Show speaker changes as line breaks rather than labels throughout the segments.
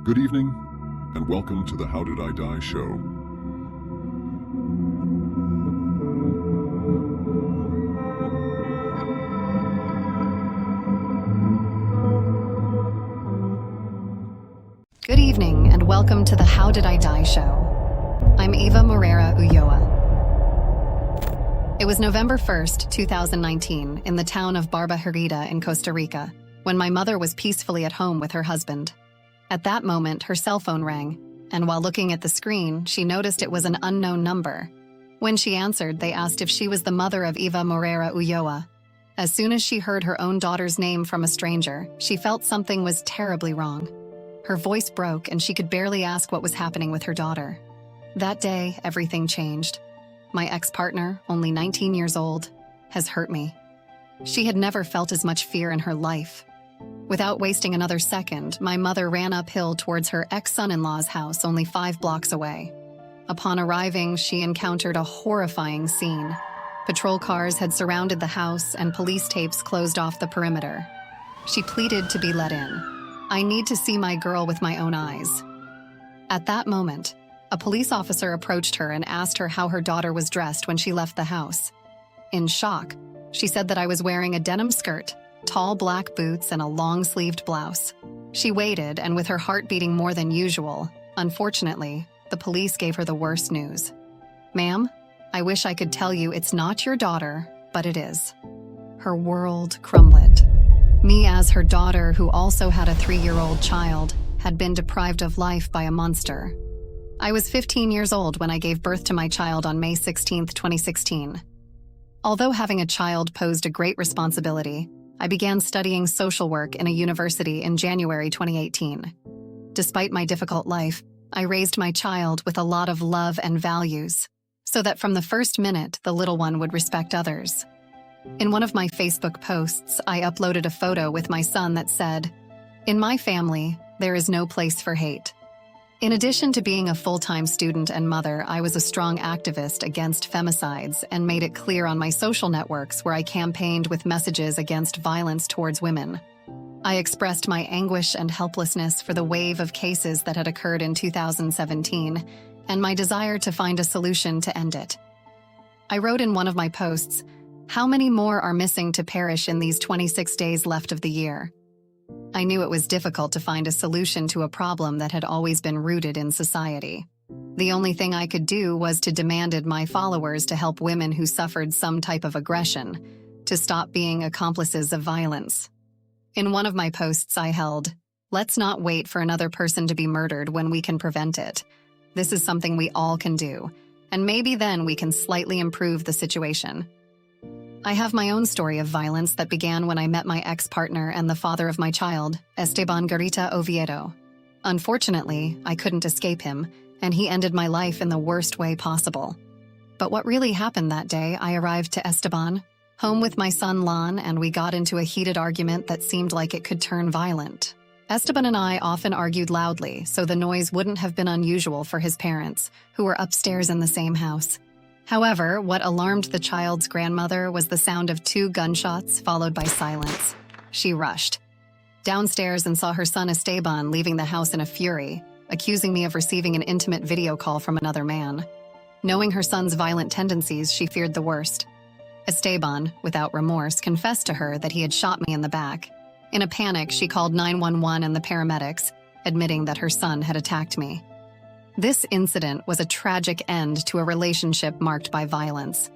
Good evening, and welcome to the How Did I Die show.
Good evening, and welcome to the How Did I Die show. I'm Eva Morera Ulloa. It was November 1st, 2019, in the town of Barranquilla in Costa Rica, when my mother was peacefully at home with her husband. At that moment, her cell phone rang, and while looking at the screen, she noticed it was an unknown number. When she answered, they asked if she was the mother of Eva Morera Ulloa. As soon as she heard her own daughter's name from a stranger, she felt something was terribly wrong. Her voice broke, and she could barely ask what was happening with her daughter. That day, everything changed. My ex-partner, only 19 years old, has hurt me. She had never felt as much fear in her life. Without wasting another second, my mother ran uphill towards her ex-son-in-law's house only 5 blocks away. Upon arriving, she encountered a horrifying scene. Patrol cars had surrounded the house, and police tapes closed off the perimeter. She pleaded to be let in. "I need to see my girl with my own eyes." At that moment, a police officer approached her and asked her how her daughter was dressed when she left the house. In shock, she said that I was wearing a denim skirt, tall black boots, and a long-sleeved blouse. She waited, and with her heart beating more than usual, unfortunately, the police gave her the worst news. "Ma'am, I wish I could tell you it's not your daughter, but it is." Her world crumbled. Me, as her daughter, who also had a 3-year-old child, had been deprived of life by a monster. I was 15 years old when I gave birth to my child on May 16, 2016. Although having a child posed a great responsibility, I began studying social work in a university in January 2018. Despite my difficult life, I raised my child with a lot of love and values, so that from the first minute, the little one would respect others. In one of my Facebook posts, I uploaded a photo with my son that said, "In my family, there is no place for hate." In addition to being a full-time student and mother, I was a strong activist against femicides and made it clear on my social networks where I campaigned with messages against violence towards women. I expressed my anguish and helplessness for the wave of cases that had occurred in 2017 and my desire to find a solution to end it. I wrote in one of my posts, "How many more are missing to perish in these 26 days left of the year?" I knew it was difficult to find a solution to a problem that had always been rooted in society. The only thing I could do was to demand my followers to help women who suffered some type of aggression, to stop being accomplices of violence. In one of my posts I held, "Let's not wait for another person to be murdered when we can prevent it. This is something we all can do, and maybe then we can slightly improve the situation." I have my own story of violence that began when I met my ex-partner and the father of my child, Esteban Garita Oviedo. Unfortunately, I couldn't escape him, and he ended my life in the worst way possible. But what really happened that day, I arrived to Esteban, home with my son Lon, and we got into a heated argument that seemed like it could turn violent. Esteban and I often argued loudly, so the noise wouldn't have been unusual for his parents, who were upstairs in the same house. However, what alarmed the child's grandmother was the sound of 2 gunshots followed by silence. She rushed downstairs and saw her son Esteban leaving the house in a fury, accusing me of receiving an intimate video call from another man. Knowing her son's violent tendencies, she feared the worst. Esteban, without remorse, confessed to her that he had shot me in the back. In a panic, she called 911 and the paramedics, admitting that her son had attacked me. This incident was a tragic end to a relationship marked by violence.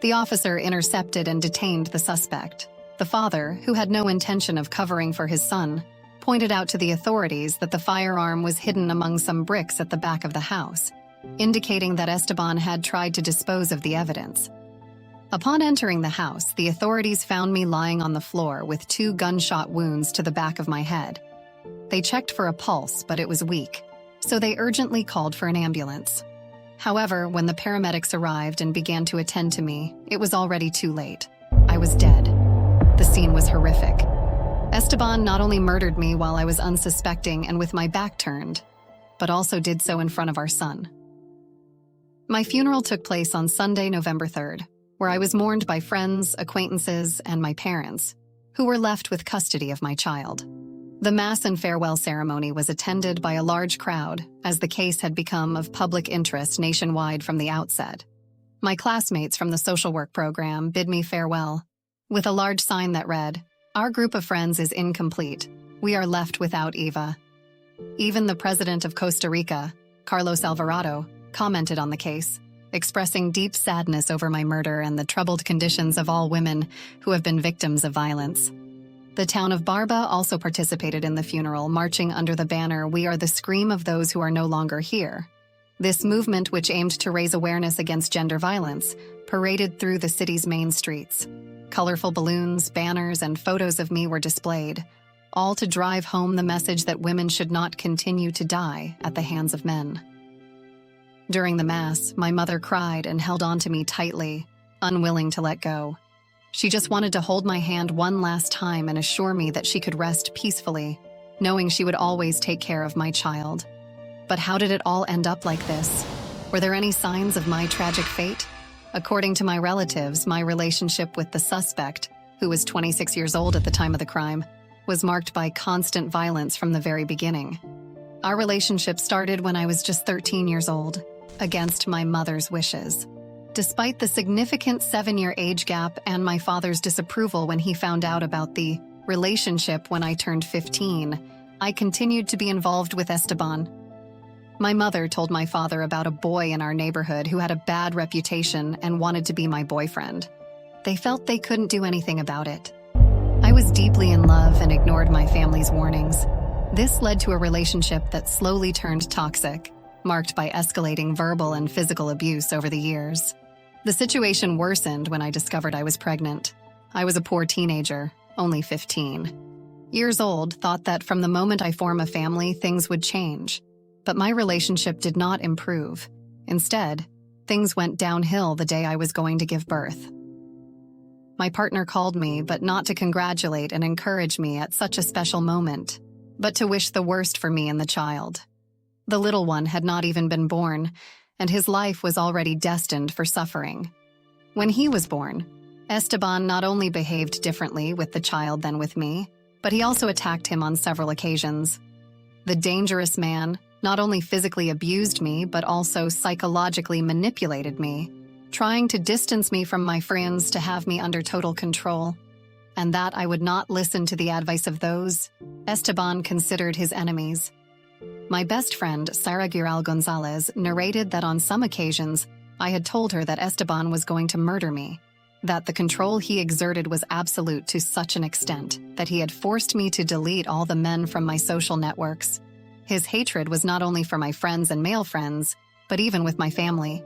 The officer intercepted and detained the suspect. The father, who had no intention of covering for his son, pointed out to the authorities that the firearm was hidden among some bricks at the back of the house, indicating that Esteban had tried to dispose of the evidence. Upon entering the house, the authorities found me lying on the floor with 2 gunshot wounds to the back of my head. They checked for a pulse, but it was weak, so they urgently called for an ambulance. However, when the paramedics arrived and began to attend to me, it was already too late. I was dead. The scene was horrific. Esteban not only murdered me while I was unsuspecting and with my back turned, but also did so in front of our son. My funeral took place on Sunday, November 3rd, where I was mourned by friends, acquaintances, and my parents, who were left with custody of my child. The mass and farewell ceremony was attended by a large crowd, as the case had become of public interest nationwide from the outset. My classmates from the social work program bid me farewell, with a large sign that read, "Our group of friends is incomplete. We are left without Eva." Even the president of Costa Rica, Carlos Alvarado, commented on the case, expressing deep sadness over my murder and the troubled conditions of all women who have been victims of violence. The town of Barba also participated in the funeral, marching under the banner, "We are the scream of those who are no longer here." This movement, which aimed to raise awareness against gender violence, paraded through the city's main streets. Colorful balloons, banners, and photos of me were displayed, all to drive home the message that women should not continue to die at the hands of men. During the mass, my mother cried and held on to me tightly, unwilling to let go. She just wanted to hold my hand one last time and assure me that she could rest peacefully, knowing she would always take care of my child. But how did it all end up like this? Were there any signs of my tragic fate? According to my relatives, my relationship with the suspect, who was 26 years old at the time of the crime, was marked by constant violence from the very beginning. Our relationship started when I was just 13 years old, against my mother's wishes. Despite the significant 7-year age gap and my father's disapproval when he found out about the relationship when I turned 15, I continued to be involved with Esteban. My mother told my father about a boy in our neighborhood who had a bad reputation and wanted to be my boyfriend. They felt they couldn't do anything about it. I was deeply in love and ignored my family's warnings. This led to a relationship that slowly turned toxic, marked by escalating verbal and physical abuse over the years. The situation worsened when I discovered I was pregnant. I was a poor teenager, only 15 years old, thought that from the moment I form a family, things would change. But my relationship did not improve. Instead, things went downhill the day I was going to give birth. My partner called me, but not to congratulate and encourage me at such a special moment, but to wish the worst for me and the child. The little one had not even been born, and his life was already destined for suffering. When he was born, Esteban not only behaved differently with the child than with me, but he also attacked him on several occasions. The dangerous man not only physically abused me, but also psychologically manipulated me, trying to distance me from my friends to have me under total control, and that I would not listen to the advice of those Esteban considered his enemies. My best friend, Sara Giral Gonzalez, narrated that on some occasions, I had told her that Esteban was going to murder me, that the control he exerted was absolute to such an extent that he had forced me to delete all the men from my social networks. His hatred was not only for my friends and male friends, but even with my family.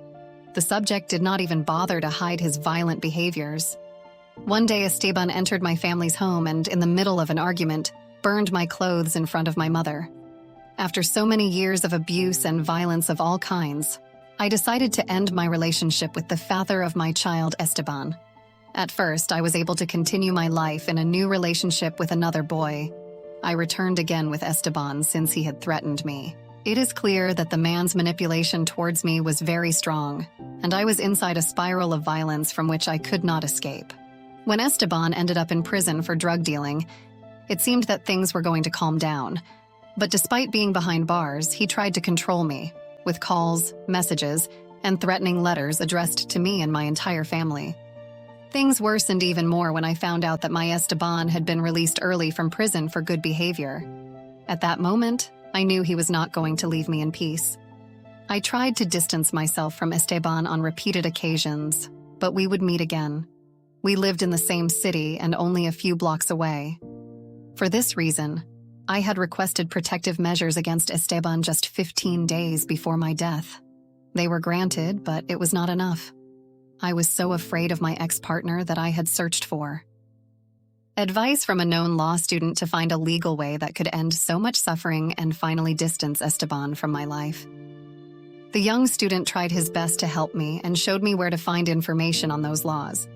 The subject did not even bother to hide his violent behaviors. One day, Esteban entered my family's home and, in the middle of an argument, burned my clothes in front of my mother. After so many years of abuse and violence of all kinds, I decided to end my relationship with the father of my child, Esteban. At first, I was able to continue my life in a new relationship with another boy. I returned again with Esteban since he had threatened me. It is clear that the man's manipulation towards me was very strong, and I was inside a spiral of violence from which I could not escape. When Esteban ended up in prison for drug dealing, it seemed that things were going to calm down. But despite being behind bars, he tried to control me, with calls, messages, and threatening letters addressed to me and my entire family. Things worsened even more when I found out that my Esteban had been released early from prison for good behavior. At that moment, I knew he was not going to leave me in peace. I tried to distance myself from Esteban on repeated occasions, but we would meet again. We lived in the same city and only a few blocks away. For this reason, I had requested protective measures against Esteban just 15 days before my death. They were granted, but it was not enough. I was so afraid of my ex-partner that I had searched for advice from a known law student to find a legal way that could end so much suffering and finally distance Esteban from my life. The young student tried his best to help me and showed me where to find information on those laws.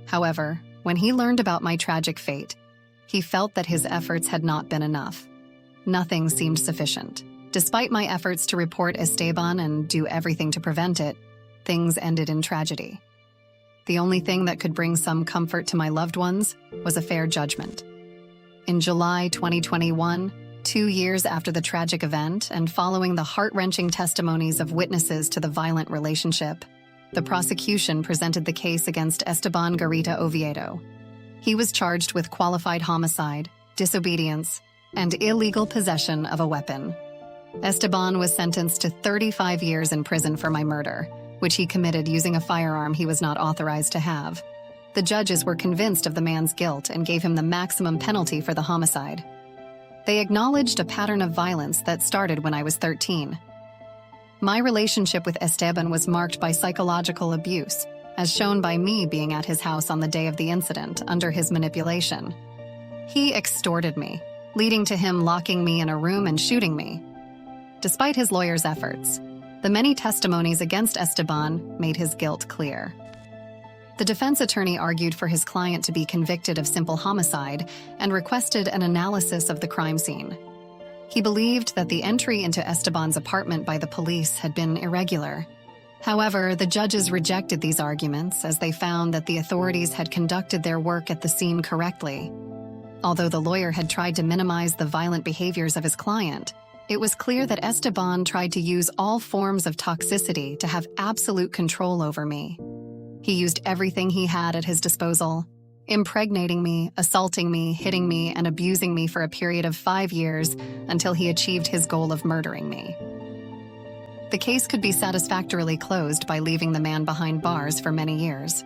However, when he learned about my tragic fate, he felt that his efforts had not been enough. Nothing seemed sufficient. Despite my efforts to report Esteban and do everything to prevent it, things ended in tragedy. The only thing that could bring some comfort to my loved ones was a fair judgment. in July 2021, 2 years after the tragic event and following the heart-wrenching testimonies of witnesses to the violent relationship, the prosecution presented the case against Esteban Garita Oviedo. He was charged with qualified homicide, disobedience, and illegal possession of a weapon. Esteban was sentenced to 35 years in prison for my murder, which he committed using a firearm he was not authorized to have. The judges were convinced of the man's guilt and gave him the maximum penalty for the homicide. They acknowledged a pattern of violence that started when I was 13. My relationship with Esteban was marked by psychological abuse, as shown by me being at his house on the day of the incident under his manipulation. He extorted me, leading to him locking me in a room and shooting me. Despite his lawyer's efforts, the many testimonies against Esteban made his guilt clear. The defense attorney argued for his client to be convicted of simple homicide and requested an analysis of the crime scene. He believed that the entry into Esteban's apartment by the police had been irregular. However, the judges rejected these arguments as they found that the authorities had conducted their work at the scene correctly. Although the lawyer had tried to minimize the violent behaviors of his client, it was clear that Esteban tried to use all forms of toxicity to have absolute control over me. He used everything he had at his disposal, impregnating me, assaulting me, hitting me, and abusing me for a period of 5 years until he achieved his goal of murdering me. The case could be satisfactorily closed by leaving the man behind bars for many years.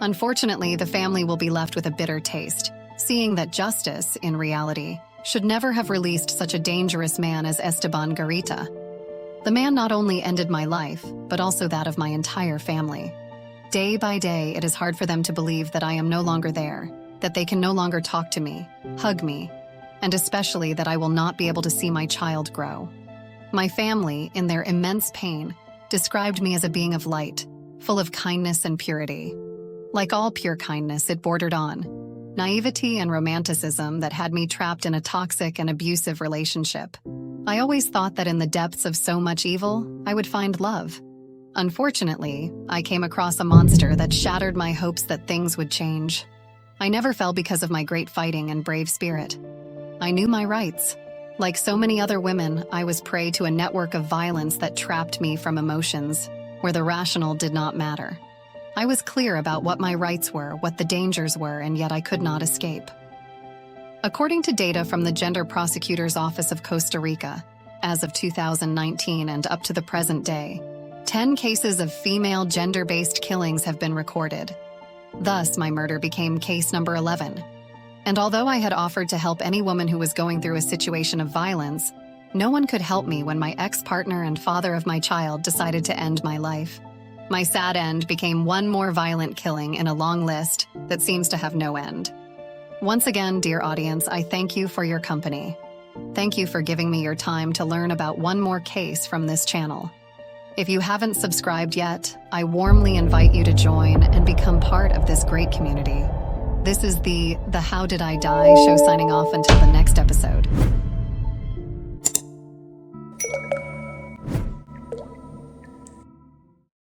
Unfortunately, the family will be left with a bitter taste, seeing that justice, in reality, should never have released such a dangerous man as Esteban Garita. The man not only ended my life, but also that of my entire family. Day by day, it is hard for them to believe that I am no longer there, that they can no longer talk to me, hug me, and especially that I will not be able to see my child grow. My family, in their immense pain, described me as a being of light, full of kindness and purity. Like all pure kindness, it bordered on naivety and romanticism that had me trapped in a toxic and abusive relationship. I always thought that in the depths of so much evil, I would find love. Unfortunately, I came across a monster that shattered my hopes that things would change. I never fell because of my great fighting and brave spirit. I knew my rights. Like so many other women, I was prey to a network of violence that trapped me from emotions, where the rational did not matter. I was clear about what my rights were, what the dangers were, and yet I could not escape. According to data from the Gender Prosecutor's Office of Costa Rica, as of 2019 and up to the present day, 10 cases of female gender-based killings have been recorded. Thus, my murder became case number 11. And although I had offered to help any woman who was going through a situation of violence, no one could help me when my ex-partner and father of my child decided to end my life. My sad end became one more violent killing in a long list that seems to have no end. Once again, dear audience, I thank you for your company. Thank you for giving me your time to learn about one more case from this channel. If you haven't subscribed yet, I warmly invite you to join and become part of this great community. This is the How Did I Die show, signing off until the next episode.